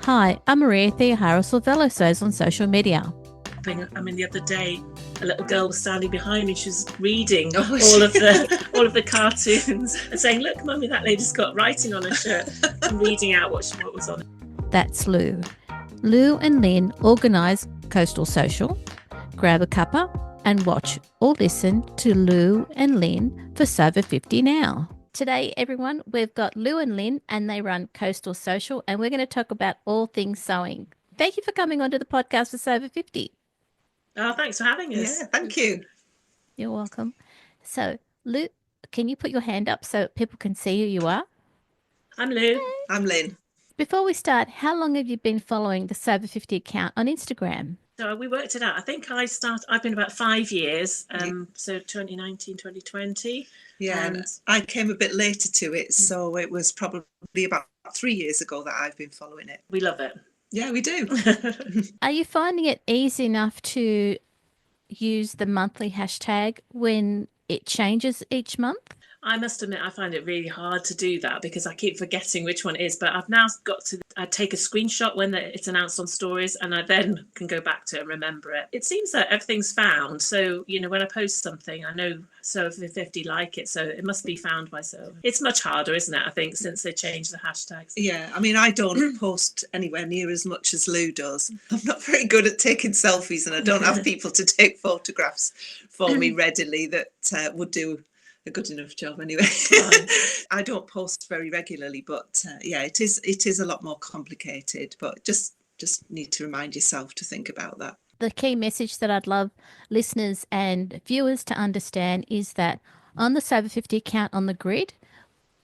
Hi, I'm Maria Theoharis on social media. The other day, a little girl was standing behind me. She was reading Oh, all of the cartoons and saying, "Look, Mummy, that lady's got writing on her shirt," and reading out what was on it. That's Lou. Lou and Lynn organise Coastal Sewcial. Grab a cuppa and watch or listen to Lou and Lynn for Sober 50 now. Today, everyone, we've got Lou and Lynn and they run Coastal Sewcial, and we're going to talk about all things sewing. Thank you for coming onto the podcast for Sober 50. Oh, thanks for having us. Yeah, thank you. You're welcome. So, Lou, can you put your hand up so people can see who you are? I'm Lou. I'm Lynn. Before we start, how long have you been following the Sober 50 account on Instagram? So we worked it out. I think I've been about 5 years, so 2019, 2020. Yeah, and I came a bit later to it, so it was probably about 3 years ago that I've been following it. We love it. Yeah, we do. Are you finding it easy enough to use the monthly hashtag when it changes each month? I must admit, I find it really hard to do that because I keep forgetting which one it is. But I've now got to take a screenshot when it's announced on stories, and I then can go back to it and remember it. It seems that everything's found. So, when I post something, I know so if 50 like it, so it must be found by so. It's much harder, isn't it, I think, since they changed the hashtags. Yeah, I don't post anywhere near as much as Lou does. I'm not very good at taking selfies, and I don't have people to take photographs for me readily that would do a good enough job anyway. I don't post very regularly, but it is a lot more complicated, but just need to remind yourself to think about that. The key message that I'd love listeners and viewers to understand is that on the Sober 50 account on the grid,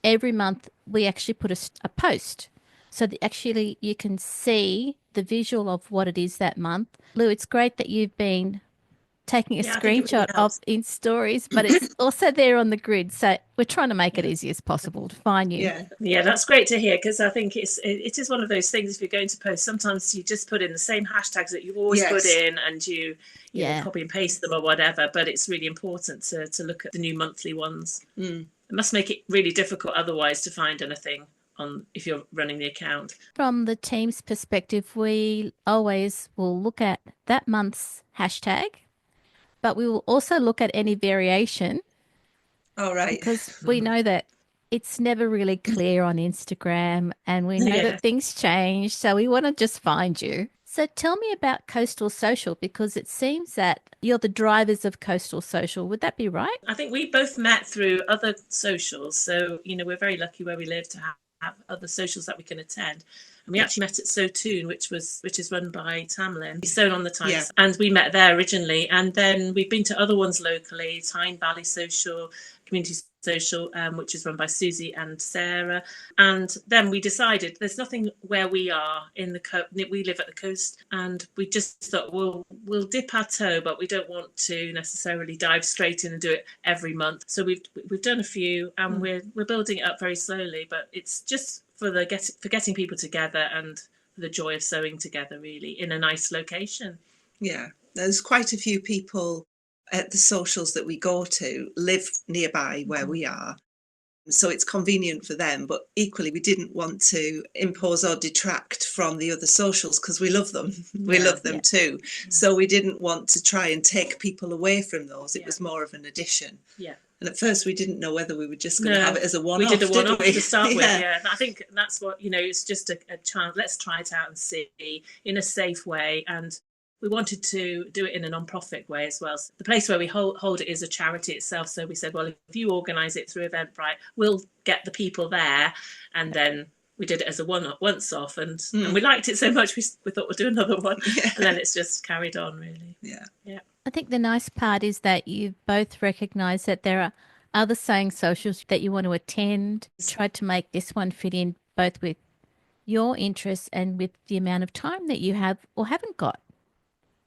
every month we actually put a post so that actually you can see the visual of what it is that month. Lou, it's great that you've been taking a screenshot of in stories, but it's also there on the grid. So we're trying to make it easy as possible to find you. Yeah, that's great to hear, because I think it is one of those things. If you're going to post, sometimes you just put in the same hashtags that you've always put in, and you copy and paste them or whatever. But it's really important to look at the new monthly ones. It must make it really difficult otherwise to find anything if you're running the account. From the team's perspective, we always will look at that month's hashtag, but we will also look at any variation. All right. Because we know that it's never really clear on Instagram, and we know that things change. So we want to just find you. So tell me about Coastal Sewcial, because it seems that you're the drivers of Coastal Sewcial. Would that be right? I think we both met through other socials. So, we're very lucky where we live to have other socials that we can attend. And we actually met at Sewtoon, which is run by Tamlin. He's sewn on the tights, and we met there originally. And then we've been to other ones locally: Tyne Valley Social, Community Social, which is run by Susie and Sarah. And then we decided there's nothing where we are in we live at the coast, and we just thought we'll dip our toe, but we don't want to necessarily dive straight in and do it every month. So we've done a few, and we're building it up very slowly, but it's just for getting people together and the joy of sewing together, really, in a nice location. Yeah, there's quite a few people at the socials that we go to live nearby where we are, so it's convenient for them, but equally we didn't want to impose or detract from the other socials because we love them. We love them too. So we didn't want to try and take people away from those. It was more of an addition. Yeah. And at first we didn't know whether we were just going to have it as a one-off. We did a one-off to start with, And I think that's what, it's just a chance. Let's try it out and see in a safe way. And we wanted to do it in a non-profit way as well. So the place where we hold it is a charity itself. So we said, well, if you organise it through Eventbrite, we'll get the people there. And then we did it as a once-off. And we liked it so much, we thought we'll do another one. And then it's just carried on, really. Yeah. I think the nice part is that you both recognise that there are other sewing socials that you want to attend. Tried to make this one fit in both with your interests and with the amount of time that you have or haven't got.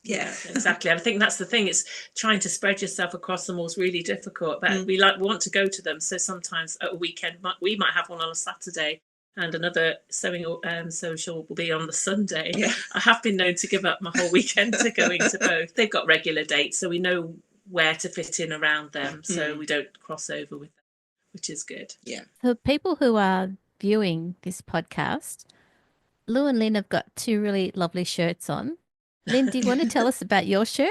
Yeah, exactly. I think that's the thing. It's trying to spread yourself across them all is really difficult, but we want to go to them. So sometimes at a weekend, we might have one on a Saturday, and another sewing social will be on the Sunday. Yeah. I have been known to give up my whole weekend to going to both. They've got regular dates, so we know where to fit in around them, so we don't cross over with them, which is good. Yeah. For people who are viewing this podcast, Lou and Lynn have got two really lovely shirts on. Lynn, do you want to tell us about your shirt?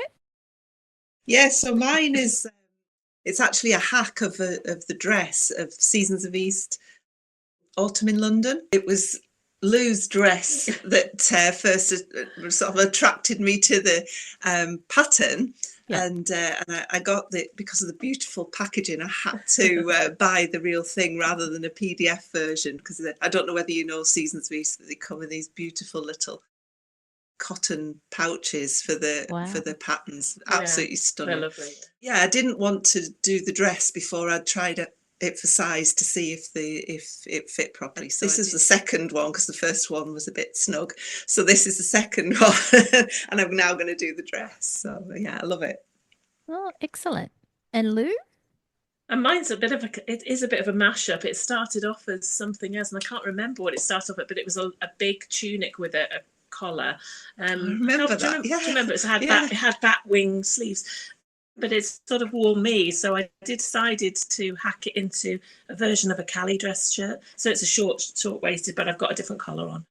Yeah, so mine is it's actually a hack of the dress of Seasons of East Autumn in London. It was Lou's dress that first sort of attracted me to the pattern. Yeah. And I got because of the beautiful packaging, I had to buy the real thing rather than a PDF version, because I don't know whether you know Seasons of East, that they come in these beautiful little cotton pouches for the patterns. Absolutely stunning. Lovely. Yeah, I didn't want to do the dress before I'd tried it for size to see if it fit properly. So this is the second one, because the first one was a bit snug. So this is the second one, and I'm now going to do the dress. So yeah, I love it. Oh, excellent. And Lou? And mine's it is a bit of a mashup. It started off as something else, and I can't remember what it started off with, but it was a big tunic with a collar. I remember that. Do you remember? It had bat wing sleeves, but it's sort of wore me. So I decided to hack it into a version of a Cali dress shirt. So it's a short waisted, but I've got a different collar on.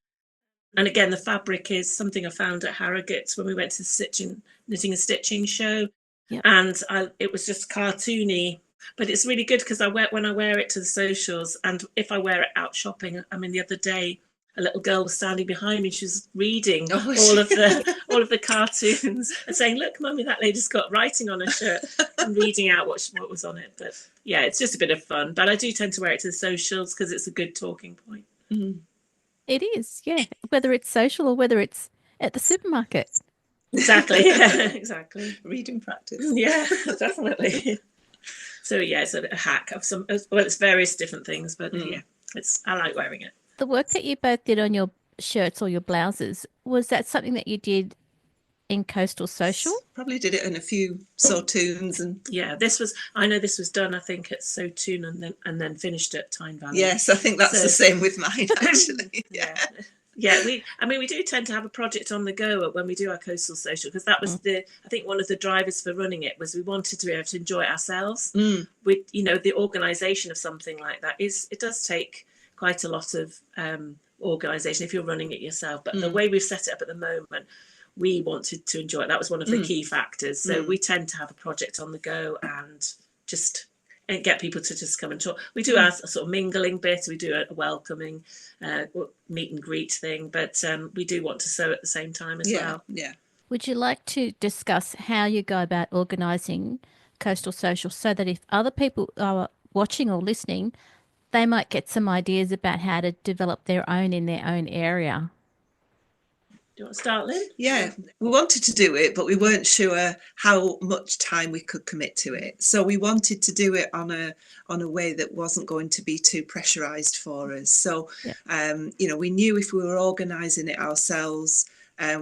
And again, the fabric is something I found at Harrogate's when we went to the knitting and stitching show. Yep. And it was just cartoony, but it's really good because when I wear it to the socials, and if I wear it out shopping. I mean, the other day a little girl was standing behind me. She was reading all of the cartoons and saying, "Look, Mummy, that lady's got writing on her shirt," and reading out what was on it. But yeah, it's just a bit of fun. But I do tend to wear it to the socials because it's a good talking point. Mm. It is, yeah. Whether it's social or whether it's at the supermarket. Exactly. Yeah, exactly. Reading practice. Yeah, definitely. So yeah, it's a hack of some. Well, it's various different things, but yeah, I like wearing it. The work that you both did on your shirts or your blouses, was that something that you did in Coastal Sewcial? Probably did it in a few Sewtoons and yeah, I know this was done, I think, at Sewtoon and then finished at Tyne Valley. Yes, I think that's the same with mine actually. Yeah, we do tend to have a project on the go when we do our Coastal Sewcial, because that was I think one of the drivers for running it was we wanted to be able to enjoy it ourselves. With the organisation of something like that it does take quite a lot of organisation if you're running it yourself, but the way we've set it up at the moment, we wanted to enjoy it. That was one of the key factors. So we tend to have a project on the go and just get people to just come and talk. We do a sort of mingling bit, we do a welcoming meet and greet thing, but we do want to sew at the same time as well. Yeah. Would you like to discuss how you go about organising Coastal Sewcial so that if other people are watching or listening, they might get some ideas about how to develop their own in their own area? Do you want to start, Lynn? Yeah, we wanted to do it, but we weren't sure how much time we could commit to it. So we wanted to do it on a way that wasn't going to be too pressurised for us. So, we knew if we were organising it ourselves,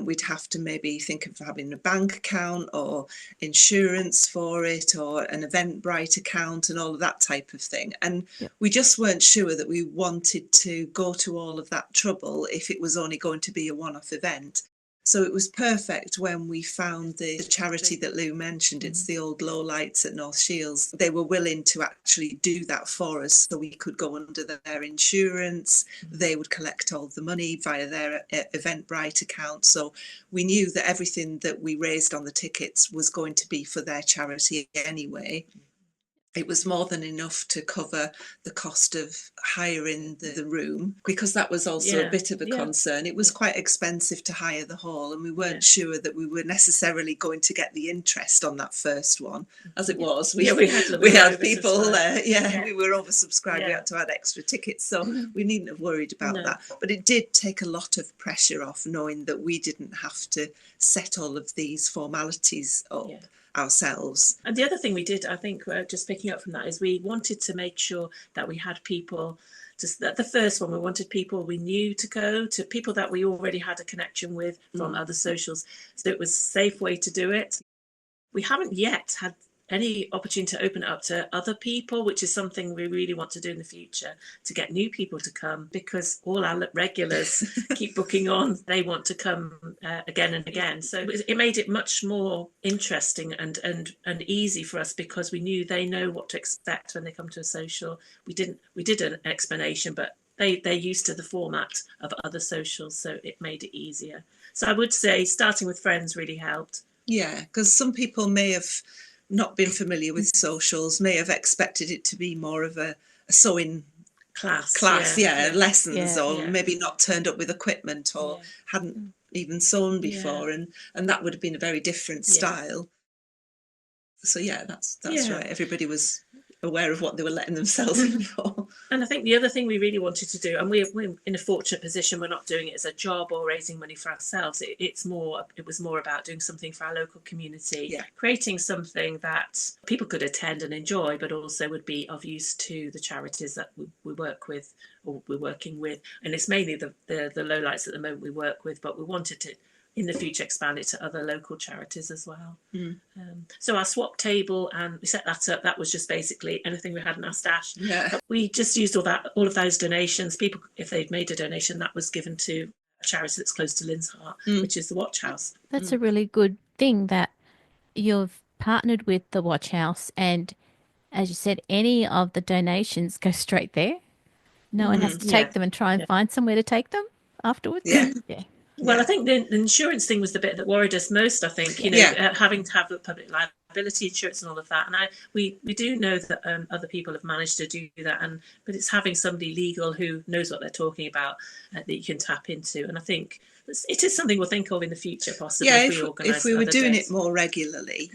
we'd have to maybe think of having a bank account or insurance for it or an Eventbrite account and all of that type of thing. And we just weren't sure that we wanted to go to all of that trouble if it was only going to be a one-off event. So it was perfect when we found the charity that Lou mentioned. It's the old Lowlights at North Shields. They were willing to actually do that for us so we could go under their insurance. They would collect all the money via their Eventbrite account. So we knew that everything that we raised on the tickets was going to be for their charity anyway. It was more than enough to cover the cost of hiring the room, because that was also a bit of a concern. It was quite expensive to hire the hall, and we weren't sure that we were necessarily going to get the interest on that first one, as it was. We had people, we were oversubscribed. We had to add extra tickets, so we needn't have worried about that. But it did take a lot of pressure off, knowing that we didn't have to set all of these formalities up ourselves. And the other thing we did, I think, just picking up from that, is we wanted to make sure that we had people, just that the first one, we wanted people we knew to go, to people that we already had a connection with from other socials. So it was a safe way to do it. We haven't yet had any opportunity to open it up to other people, which is something we really want to do in the future, to get new people to come, because all our regulars keep booking on. They want to come again and again. So it made it much more interesting and easy for us, because we knew they know what to expect when they come to a social. We did an explanation, but they're used to the format of other socials, so it made it easier. So I would say starting with friends really helped. Yeah, because some people may have not been familiar with socials, may have expected it to be more of a sewing class, lessons, or maybe not turned up with equipment, or hadn't even sewn before, and that would have been a very different style. So that's right. Everybody was aware of what they were letting themselves in for. And I think the other thing we really wanted to do, and we're in a fortunate position, we're not doing it as a job or raising money for ourselves. It was more about doing something for our local community, creating something that people could attend and enjoy, but also would be of use to the charities that we work with, or we're working with. And it's mainly the lowlights at the moment we work with, but we wanted to, in the future, expand it to other local charities as well. So our swap table, and we set that up. That was just basically anything we had in our stash. We just used all of those donations. People, if they'd made a donation, that was given to a charity that's close to Lynn's heart, which is the Watch House. That's a really good thing that you've partnered with the Watch House, and as you said, any of the donations go straight there. No one has to take them and try and find somewhere to take them afterwards. Well, I think the insurance thing was the bit that worried us most. I think, having to have the public liability insurance and all of that. And we do know that other people have managed to do that. But it's having somebody legal who knows what they're talking about that you can tap into. And I think it is something we'll think of in the future, possibly. If we were doing it more regularly,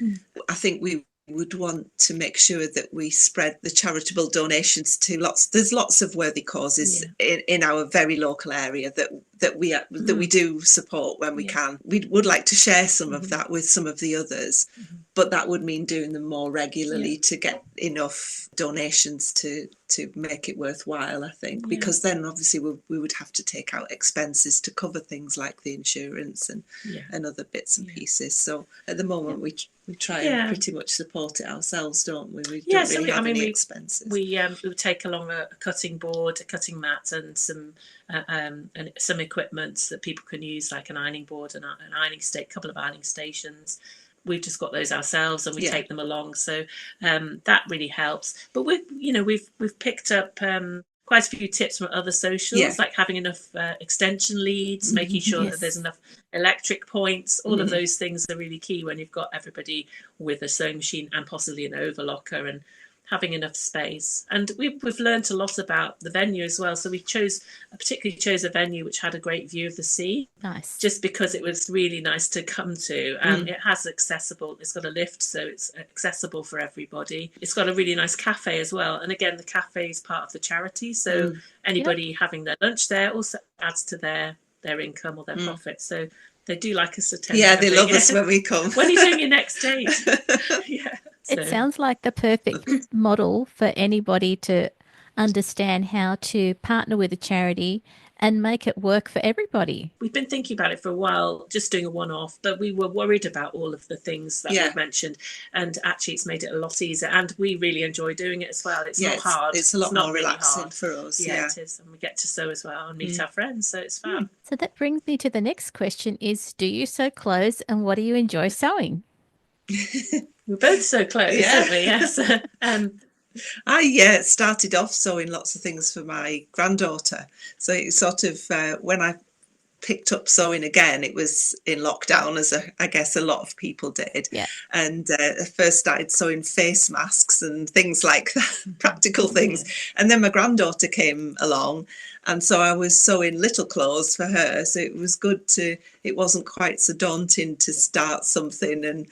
I think we would want to make sure that we spread the charitable donations to there's lots of worthy causes in our very local area that we do support when we can. We would like to share some of that with some of the others, but that would mean doing them more regularly to get enough donations to make it worthwhile, I think, because then obviously we would have to take out expenses to cover things like the insurance and other bits and pieces. So at the moment we try and pretty much support it ourselves, don't we? We don't really have any expenses. We would take along a cutting board, a cutting mat, and some equipment that people can use, like an ironing board and an ironing stick, a couple of ironing stations. We've just got those ourselves, and we take them along. So that really helps. But we've picked up quite a few tips from other socials, like having enough extension leads, making sure that there's enough electric points. All of those things are really key when you've got everybody with a sewing machine and possibly an overlocker, and having enough space. And we've learned a lot about the venue as well. So we particularly chose a venue which had a great view of the sea. Nice. Just because it was really nice to come to. It has it's got a lift, so it's accessible for everybody. It's got a really nice cafe as well. And again, the cafe is part of the charity. So anybody having their lunch there also adds to their income or their profit. So they do like us to attend. Yeah, they love us when we come. When are you doing your next date? It sounds like the perfect model for anybody to understand how to partner with a charity and make it work for everybody. We've been thinking about it for a while, just doing a one-off, but we were worried about all of the things that we've mentioned, and actually it's made it a lot easier, and we really enjoy doing it as well. It's not hard. It's a lot more relaxing for us. Yeah, it is, and we get to sew as well and meet our friends, so it's fun. So that brings me to the next question is, do you sew clothes, and what do you enjoy sewing? We're both so close, aren't we? Yes. I started off sewing lots of things for my granddaughter. So it sort of, when I picked up sewing again, it was in lockdown, as I guess a lot of people did. Yeah. And I first started sewing face masks and things like that, practical things. And then my granddaughter came along, and so I was sewing little clothes for her. So it was good it wasn't quite so daunting to start something. And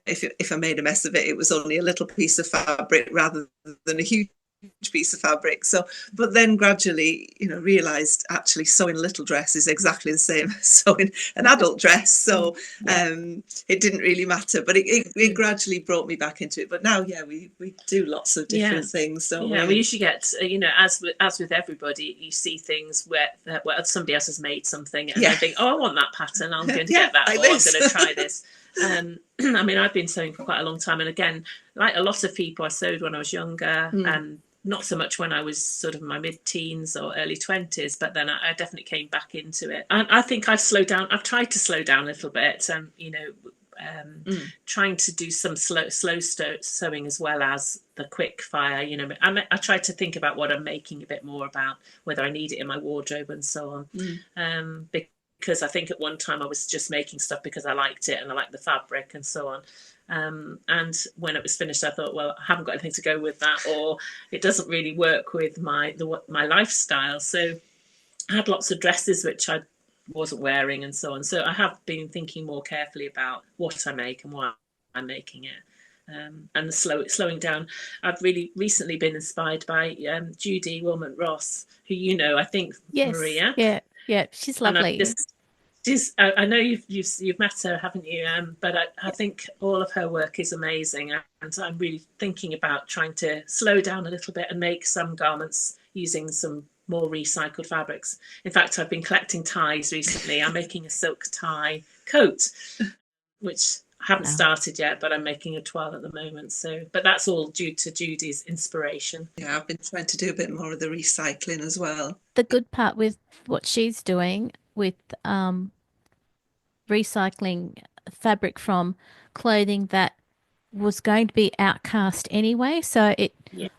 if I made a mess of it, it was only a little piece of fabric rather than a huge piece of fabric. So, but then gradually, realised actually sewing a little dress is exactly the same as sewing an adult dress. So it didn't really matter, but it gradually brought me back into it. But now, we do lots of different things. So we usually get, as with everybody, you see things where somebody else has made something, and I think, I want that pattern. I'm going to get that. Like I'm going to try this. I mean, I've been sewing for quite a long time, and again, like a lot of people, I sewed when I was younger, and not so much when I was sort of in my mid-teens or early 20s, but then I definitely came back into it. And I think I've slowed down. I've tried to slow down a little bit. trying to do some slow sewing as well as the quick fire. You know, I try to think about what I'm making a bit more about, whether I need it in my wardrobe and so on. Because I think at one time I was just making stuff because I liked it and I liked the fabric and so on. And when it was finished, I thought, well, I haven't got anything to go with that, or it doesn't really work with my lifestyle. So I had lots of dresses which I wasn't wearing and so on. So I have been thinking more carefully about what I make and why I'm making it. And the slowing down. I've really recently been inspired by Judy Williment-Ross, who you know, I think, Yes. Maria. Yeah, she's lovely. I know you've met her, haven't you? But I think all of her work is amazing, and I'm really thinking about trying to slow down a little bit and make some garments using some more recycled fabrics. In fact, I've been collecting ties recently. I'm making a silk tie coat, which I haven't started yet, but I'm making a toile at the moment. So, but that's all due to Judy's inspiration. Yeah, I've been trying to do a bit more of the recycling as well. The good part with what she's doing with recycling fabric from clothing that was going to be outcast anyway, so it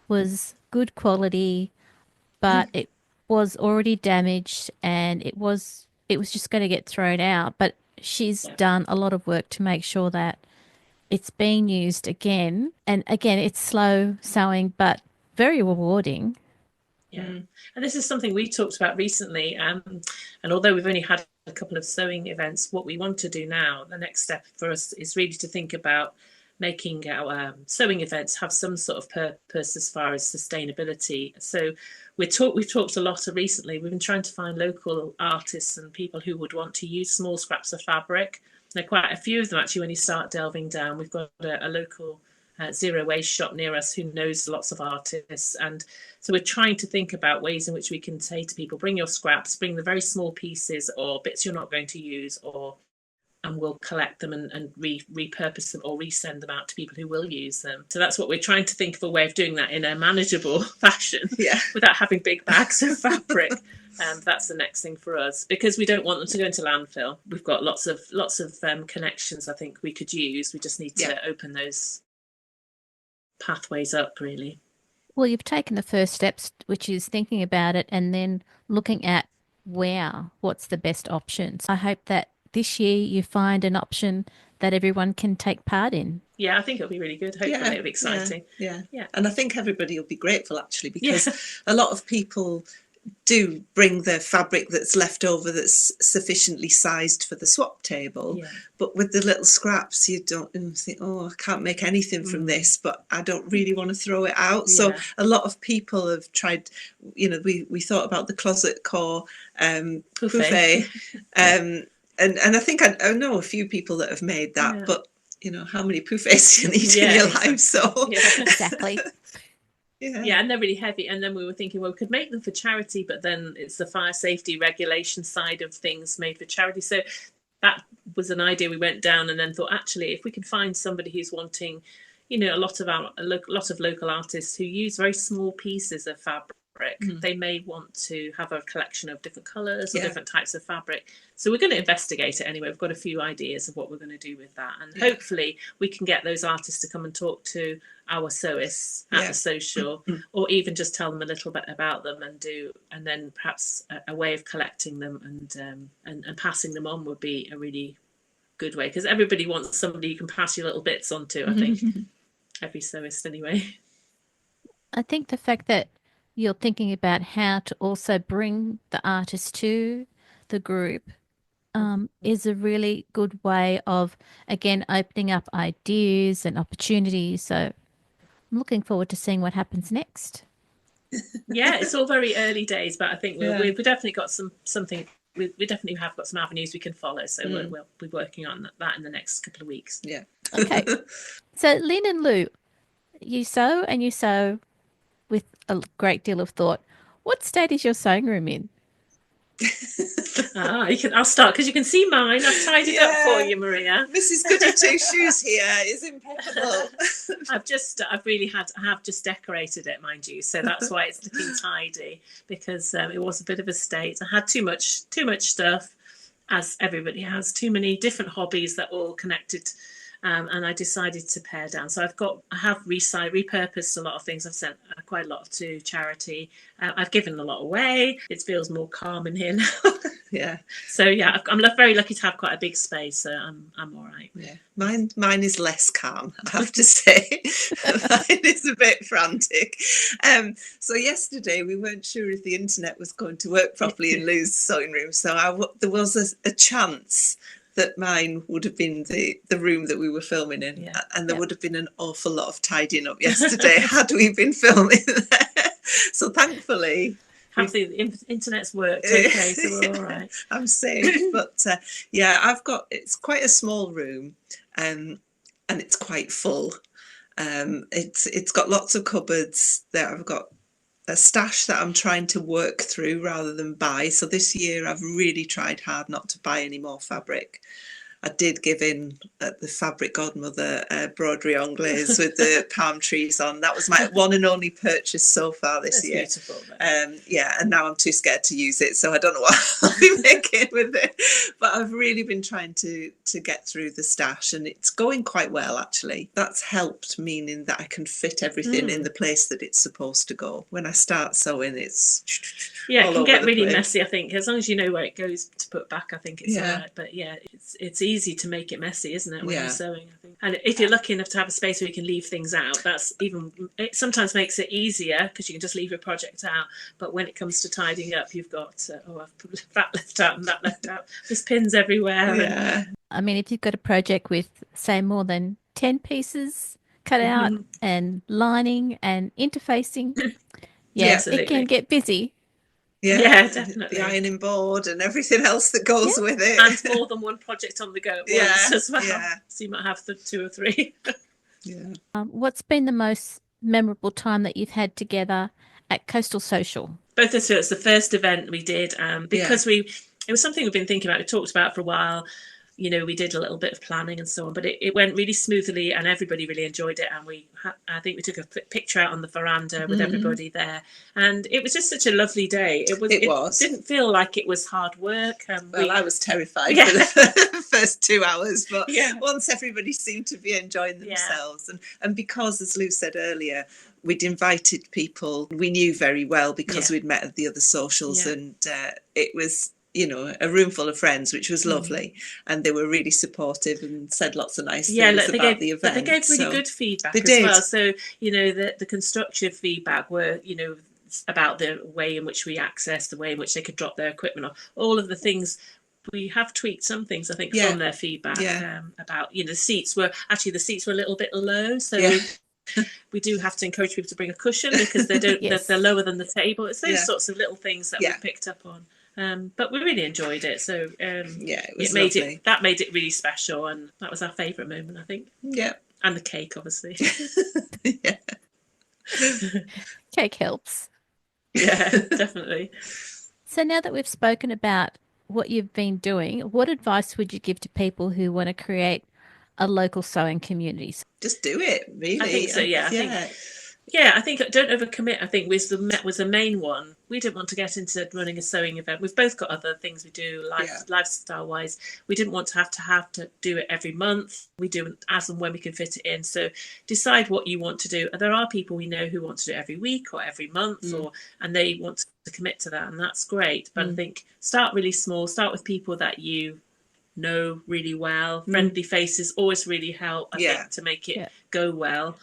was good quality, but it was already damaged and it was just going to get thrown out. But she's done a lot of work to make sure that it's being used again. And again, it's slow sewing, but very rewarding. Yeah, and this is something we talked about recently. And although we've only had a couple of sewing events, what we want to do now, the next step for us, is really to think about making our sewing events have some sort of purpose as far as sustainability. So we've talked a lot recently. We've been trying to find local artists and people who would want to use small scraps of fabric. There are quite a few of them actually when you start delving down. We've got a local zero waste shop near us who knows lots of artists, and so we're trying to think about ways in which we can say to people, bring your scraps, bring the very small pieces or bits you're not going to use, and we'll collect them and repurpose them or resend them out to people who will use them. So that's what we're trying to think of, a way of doing that in a manageable fashion without having big bags of fabric. And that's the next thing for us, because we don't want them to go into landfill. We've got lots of connections I think we could use. We just need to open those pathways up, really. Well, you've taken the first steps, which is thinking about it and then looking at what's the best options. I hope that this year you find an option that everyone can take part in. Yeah, I think it'll be really good. Hopefully it'll be exciting. Yeah. And I think everybody will be grateful actually, because a lot of people do bring the fabric that's left over that's sufficiently sized for the swap table, but with the little scraps you don't think, oh, I can't make anything from this, but I don't really want to throw it out. So a lot of people have tried, you know, we thought about the closet core buffet, and I think I know a few people that have made that, but you know, how many buffets do you need in your life? So exactly. Yeah, and they're really heavy. And then we were thinking, well, we could make them for charity, but then it's the fire safety regulation side of things made for charity. So that was an idea we went down, and then thought, actually, if we could find somebody who's wanting, you know, a lot of local artists who use very small pieces of fabric, they may want to have a collection of different colours or different types of fabric. So we're going to investigate it anyway. We've got a few ideas of what we're going to do with that, and hopefully we can get those artists to come and talk to our sewists at the social, or even just tell them a little bit about them and then perhaps a way of collecting them and passing them on would be a really good way, because everybody wants somebody you can pass your little bits on to, I think. Every sewist anyway. I think the fact that you're thinking about how to also bring the artist to the group is a really good way of, again, opening up ideas and opportunities. So I'm looking forward to seeing what happens next. Yeah, it's all very early days, but I think we've definitely got something. We definitely have got some avenues we can follow. So we'll be working on that in the next couple of weeks. Yeah. Okay. So Lynn and Lou, you sew with a great deal of thought. What state is your sewing room in? I'll start, because you can see mine. I've tied it up for you, Maria. Mrs. Goody Two Shoes here is impeccable. I have just decorated it, mind you, so that's why it's looking tidy, because it was a bit of a state. I had too much stuff, as everybody has, too many different hobbies that all connected. And I decided to pare down. So I have repurposed a lot of things. I've sent quite a lot to charity. I've given a lot away. It feels more calm in here now. Yeah. So yeah, I'm very lucky to have quite a big space. So I'm all right. Yeah. Mine is less calm, I have to say. Mine is a bit frantic. So yesterday we weren't sure if the internet was going to work properly in Lou's sewing room. So there was a chance that mine would have been the room that we were filming in. Yeah. And there would have been an awful lot of tidying up yesterday had we been filming there. So thankfully... the internet's worked okay, so we're all right. I'm safe. But it's quite a small room, and it's quite full. It's got lots of cupboards there. I've got a stash that I'm trying to work through rather than buy. So this year I've really tried hard not to buy any more fabric. I did give in at the Fabric Godmother broderie anglaise with the palm trees on. That was my one and only purchase so far this year. Beautiful. And now I'm too scared to use it, so I don't know what I'll be making with it. But I've really been trying to get through the stash, and it's going quite well, actually. That's helped, meaning that I can fit everything in the place that it's supposed to go. When I start sewing, it's it can get really messy, I think. As long as you know where it goes to put back, I think it's all right. But yeah, it's easy to make it messy, isn't it, when you're sewing, I think. And if you're lucky enough to have a space where you can leave things out, it sometimes makes it easier because you can just leave your project out. But when it comes to tidying up, you've got I've put that left out and that left out. There's pins everywhere. I mean, if you've got a project with, say, more than 10 pieces cut out and lining and interfacing, it can get busy. Yeah, definitely. The ironing board and everything else that goes with it. And more than one project on the go at once as well. Yeah. So you might have 2 or 3. What's been the most memorable time that you've had together at Coastal Sewcial? Both of us, it's the first event we did because it was something we've been thinking about. We talked about it for a while. You know, we did a little bit of planning and so on, but it went really smoothly and everybody really enjoyed it. And I think we took a picture out on the veranda with everybody there. And it was just such a lovely day. It didn't feel like it was hard work. I was terrified for the first 2 hours, but once everybody seemed to be enjoying themselves. And because, as Lou said earlier, we'd invited people we knew very well because we'd met at the other socials and it was... a room full of friends, which was lovely, and they were really supportive and said lots of nice things about the event. They gave really good feedback as well. So, the constructive feedback were, about the way in which we accessed, the way in which they could drop their equipment off, all of the things. We have tweaked some things, I think, from their feedback about, the seats were a little bit low, so we do have to encourage people to bring a cushion because they don't they're lower than the table. It's those sorts of little things that we picked up on. But we really enjoyed it, so it made it really special, and that was our favourite moment, I think. Yeah, and the cake, obviously. Cake helps. Yeah, definitely. So now that we've spoken about what you've been doing, what advice would you give to people who want to create a local sewing community? Just do it, really. I think so. I think don't overcommit, I think, was the main one. We didn't want to get into running a sewing event. We've both got other things we do lifestyle-wise. We didn't want to have to do it every month. We do it as and when we can fit it in. So decide what you want to do. There are people we know who want to do it every week or every month, and they want to commit to that, and that's great. But I think start really small. Start with people that you know really well. Friendly faces always really help, I think, to make it go well.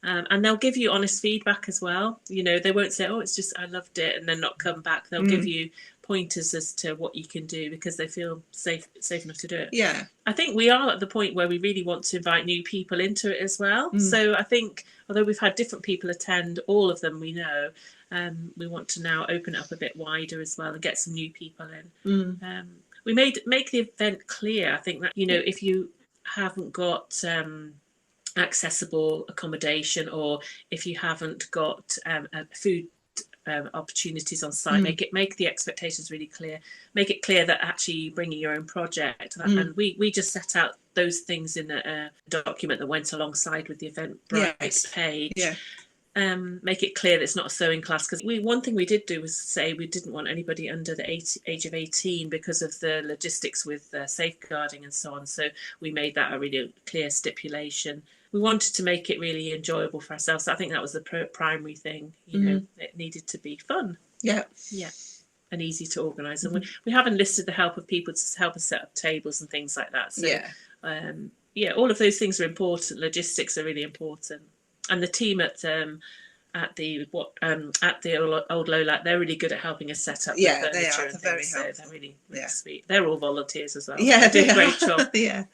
And they'll give you honest feedback as well. They won't say, it's just, I loved it, and then not come back. They'll give you pointers as to what you can do because they feel safe enough to do it. Yeah. I think we are at the point where we really want to invite new people into it as well. So I think, although we've had different people attend, all of them we know, we want to now open it up a bit wider as well and get some new people in. We make the event clear, I think, that, if you haven't got... accessible accommodation, or if you haven't got food opportunities on site, make the expectations really clear. Make it clear that actually bringing your own project, and we just set out those things in a document that went alongside with the Eventbrite page. make it clear that it's not a sewing class, because one thing we did do was say we didn't want anybody under the age of 18 because of the logistics with safeguarding and so on. So we made that a really clear stipulation. We wanted to make it really enjoyable for ourselves. So I think that was the primary thing. You know, it needed to be fun. Yeah. And easy to organise. And we have enlisted the help of people to help us set up tables and things like that. So all of those things are important. Logistics are really important. And the team at the old Lola, they're really good at helping us set up the furniture. They are. And They're very things, helpful. So they're really sweet. They're all volunteers as well. Yeah, they do a great job. Yeah.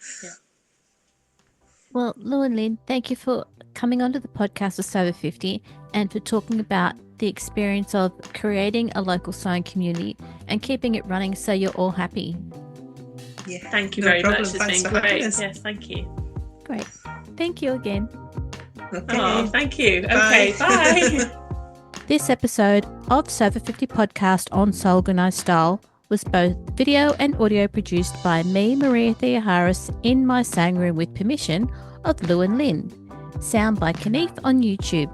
Well, Lou and Lynn, thank you for coming onto the podcast with Sew 50 and for talking about the experience of creating a local sewing community and keeping it running so you're all happy. Yeah. Thank you No very problem. much. It's Thanks been for great. having us. Yes, thank you. Great. Thank you again. Okay. Oh, thank you. Bye. Okay, bye. This episode of Sew 50 podcast on Sew Organized Style was both video and audio produced by me, Maria Thea Harris, in my sewing room with permission of Lou and Lynn. Sound by Kaneef on YouTube.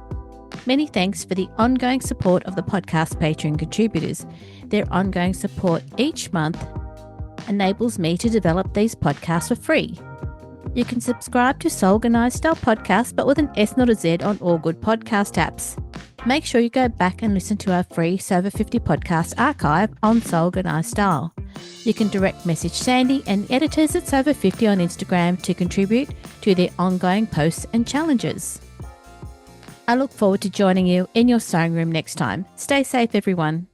Many thanks for the ongoing support of the podcast Patreon contributors. Their ongoing support each month enables me to develop these podcasts for free. You can subscribe to Sew Organized Style Podcast, but with an S, not a Z, on all good podcast apps. Make sure you go back and listen to our free Sew 50 podcast archive on Sew Organized Style. You can direct message Sandy and editors at Sew 50 on Instagram to contribute to their ongoing posts and challenges. I look forward to joining you in your sewing room next time. Stay safe, everyone.